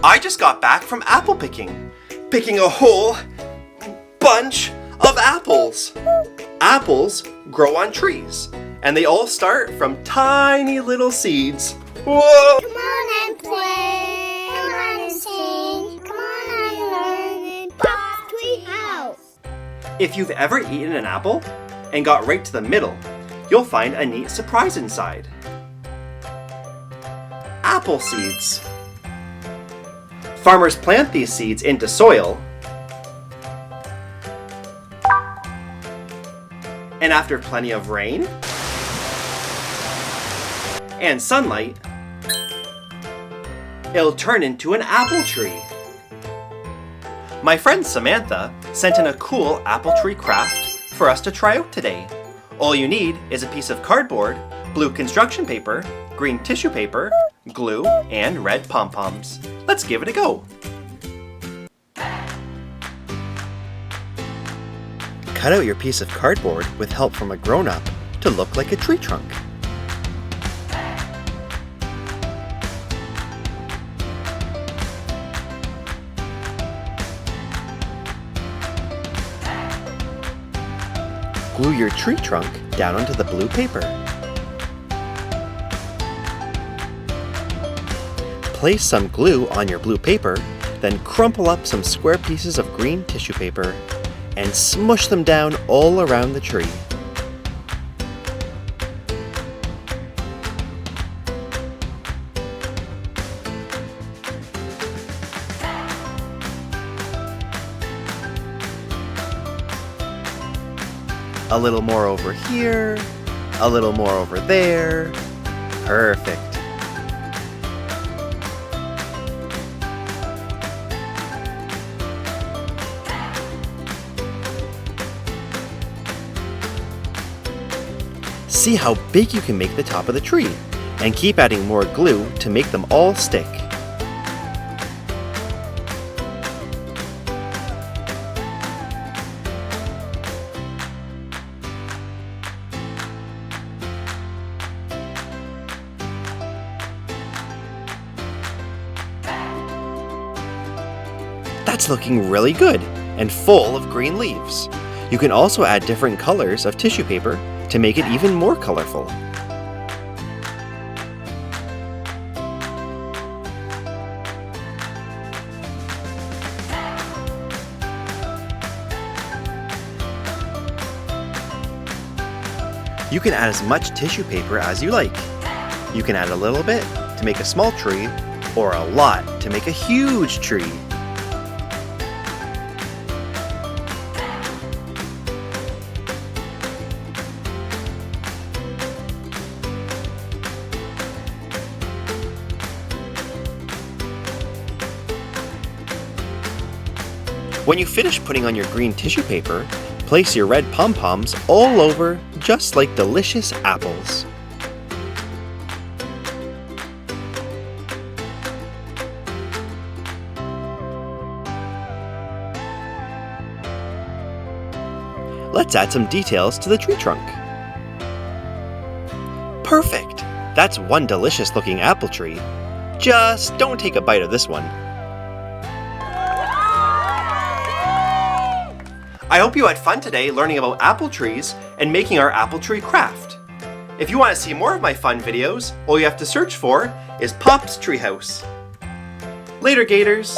I just got back from apple picking a whole bunch of apples. Apples grow on trees, and they all start from tiny little seeds. Whoa! Come on and play. Come on and sing. Come on and learn. Popz Treehouse. If you've ever eaten an apple and got right to the middle, you'll find a neat surprise inside. Apple seeds. Farmers plant these seeds into soil, and after plenty of rain and sunlight, it'll turn into an apple tree. My friend Samantha sent in a cool apple tree craft for us to try out today. All you need is a piece of cardboard, blue construction paper, green tissue paper, glue, and red pom-poms. Let's give it a go. Cut out your piece of cardboard with help from a grown-up to look like a tree trunk. Glue your tree trunk down onto the blue paper. Place some glue on your blue paper, then crumple up some square pieces of green tissue paper and smush them down all around the tree. A little more over here, a little more over there. Perfect. See how big you can make the top of the tree, and keep adding more glue to make them all stick. That's looking really good and full of green leaves. You can also add different colors of tissue paper to make it even more colorful. You can add as much tissue paper as you like. You can add a little bit to make a small tree, or a lot to make a huge tree. When you finish putting on your green tissue paper, place your red pom-poms all over, just like delicious apples. Let's add some details to the tree trunk. Perfect! That's one delicious looking apple tree. Just don't take a bite of this one. I hope you had fun today learning about apple trees and making our apple tree craft. If you want to see more of my fun videos, all you have to search for is Popz Treehouse. Later, Gators!